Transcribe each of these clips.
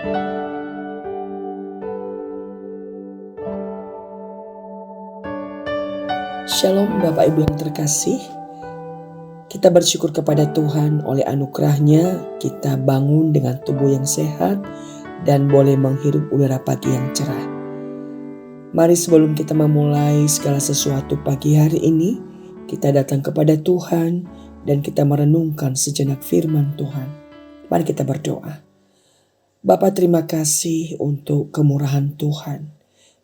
Shalom Bapak Ibu yang terkasih. Kita bersyukur kepada Tuhan oleh anugerahnya kita bangun dengan tubuh yang sehat dan boleh menghirup udara pagi yang cerah. Mari sebelum kita memulai segala sesuatu pagi hari ini, kita datang kepada Tuhan dan kita merenungkan sejenak firman Tuhan. Mari kita berdoa. Bapa, terima kasih untuk kemurahan Tuhan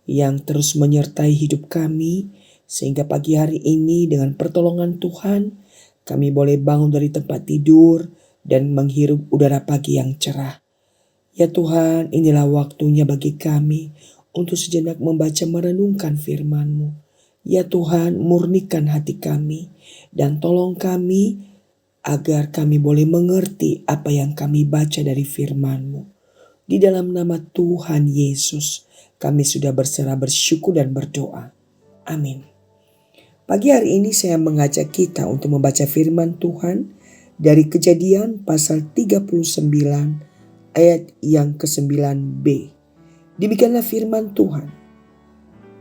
yang terus menyertai hidup kami, sehingga pagi hari ini dengan pertolongan Tuhan kami boleh bangun dari tempat tidur dan menghirup udara pagi yang cerah. Ya Tuhan, inilah waktunya bagi kami untuk sejenak membaca merenungkan firman-Mu. Ya Tuhan, murnikan hati kami dan tolong kami agar kami boleh mengerti apa yang kami baca dari firman-Mu. Di dalam nama Tuhan Yesus kami sudah berserah, bersyukur dan berdoa. Amin. Pagi hari ini saya mengajak kita untuk membaca firman Tuhan dari Kejadian pasal 39 ayat yang ke-9b. Demikianlah firman Tuhan.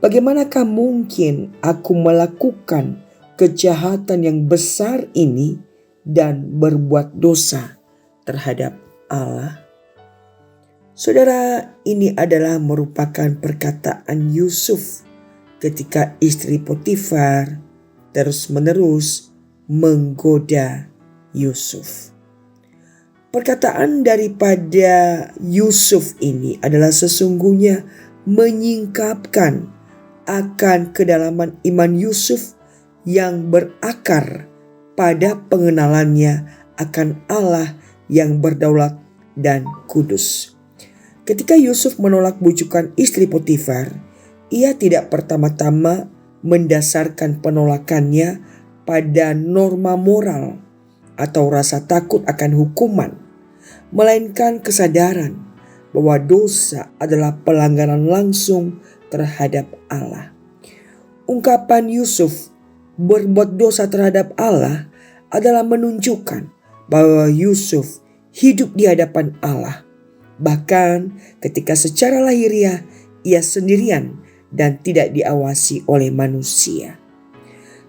Bagaimanakah mungkin aku melakukan kejahatan yang besar ini dan berbuat dosa terhadap Allah? Saudara, ini adalah merupakan perkataan Yusuf ketika istri Potifar terus-menerus menggoda Yusuf. Perkataan daripada Yusuf ini adalah sesungguhnya menyingkapkan akan kedalaman iman Yusuf yang berakar pada pengenalannya akan Allah yang berdaulat dan kudus. Ketika Yusuf menolak bujukan istri Potifar, ia tidak pertama-tama mendasarkan penolakannya pada norma moral atau rasa takut akan hukuman, melainkan kesadaran bahwa dosa adalah pelanggaran langsung terhadap Allah. Ungkapan Yusuf berbuat dosa terhadap Allah adalah menunjukkan bahwa Yusuf hidup di hadapan Allah, bahkan ketika secara lahiriah ia sendirian dan tidak diawasi oleh manusia.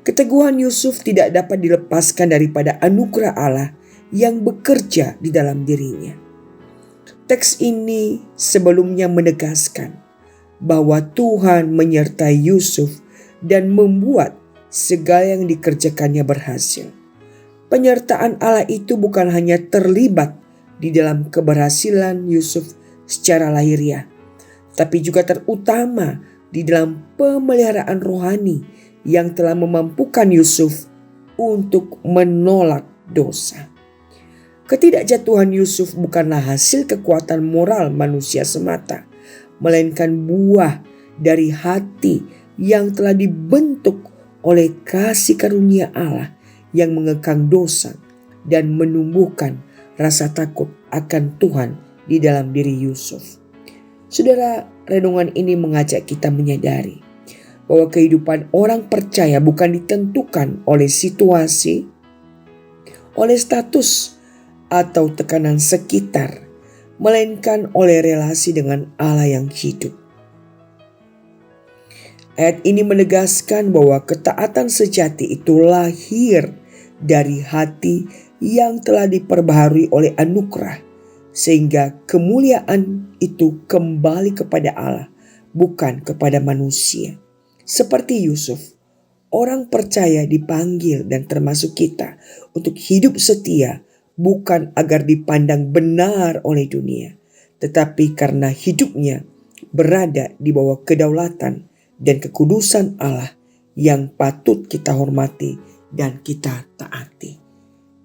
Keteguhan Yusuf tidak dapat dilepaskan daripada anugerah Allah yang bekerja di dalam dirinya. Teks ini sebelumnya menegaskan bahwa Tuhan menyertai Yusuf dan membuat segala yang dikerjakannya berhasil. Penyertaan Allah itu bukan hanya terlibat di dalam keberhasilan Yusuf secara lahiriah, tapi juga terutama di dalam pemeliharaan rohani yang telah memampukan Yusuf untuk menolak dosa. Ketidakjatuhan Yusuf bukanlah hasil kekuatan moral manusia semata, melainkan buah dari hati yang telah dibentuk oleh kasih karunia Allah yang mengekang dosa dan menumbuhkan rasa takut akan Tuhan di dalam diri Yusuf. Saudara, renungan ini mengajak kita menyadari bahwa kehidupan orang percaya bukan ditentukan oleh situasi, oleh status, atau tekanan sekitar, melainkan oleh relasi dengan Allah yang hidup. Ayat ini menegaskan bahwa ketaatan sejati itu lahir dari hati yang telah diperbaharui oleh anugerah, sehingga kemuliaan itu kembali kepada Allah, bukan kepada manusia. Seperti Yusuf, orang percaya dipanggil dan termasuk kita untuk hidup setia, bukan agar dipandang benar oleh dunia, tetapi karena hidupnya berada di bawah kedaulatan dan kekudusan Allah yang patut kita hormati dan kita taati.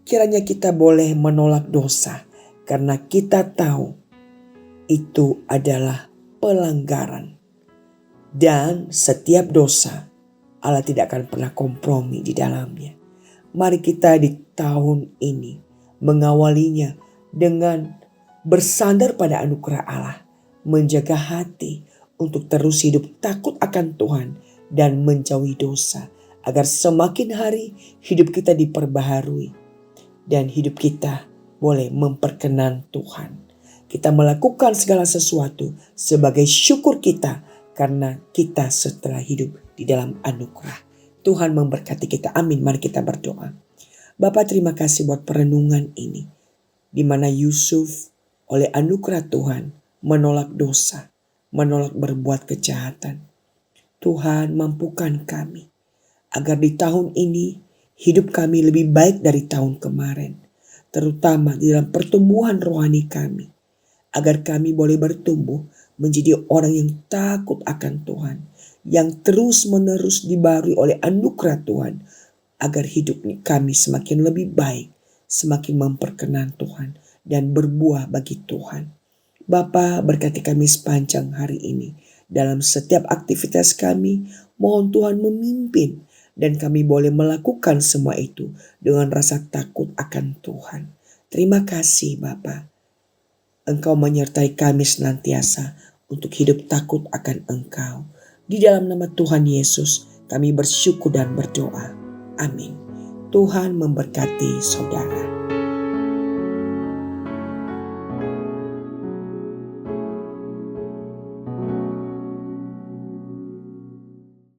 Kiranya kita boleh menolak dosa, karena kita tahu itu adalah pelanggaran. Dan setiap dosa Allah tidak akan pernah kompromi di dalamnya. Mari kita di tahun ini mengawalinya dengan bersandar pada anugerah Allah, menjaga hati untuk terus hidup takut akan Tuhan dan menjauhi dosa, agar semakin hari hidup kita diperbaharui dan hidup kita boleh memperkenan Tuhan. Kita melakukan segala sesuatu sebagai syukur kita karena kita setelah hidup di dalam anugerah. Tuhan memberkati kita. Amin. Mari kita berdoa. Bapa, terima kasih buat perenungan ini, di mana Yusuf oleh anugerah Tuhan menolak dosa, menolak berbuat kejahatan. Tuhan, mampukan kami agar di tahun ini hidup kami lebih baik dari tahun kemarin, terutama di dalam pertumbuhan rohani kami, agar kami boleh bertumbuh menjadi orang yang takut akan Tuhan, yang terus-menerus dibarui oleh anugerah Tuhan, agar hidup kami semakin lebih baik, semakin memperkenan Tuhan, dan berbuah bagi Tuhan. Bapa, berkati kami sepanjang hari ini. Dalam setiap aktivitas kami, mohon Tuhan memimpin, dan kami boleh melakukan semua itu dengan rasa takut akan Tuhan. Terima kasih Bapa. Engkau menyertai kami senantiasa untuk hidup takut akan Engkau. Di dalam nama Tuhan Yesus kami bersyukur dan berdoa. Amin. Tuhan memberkati saudara.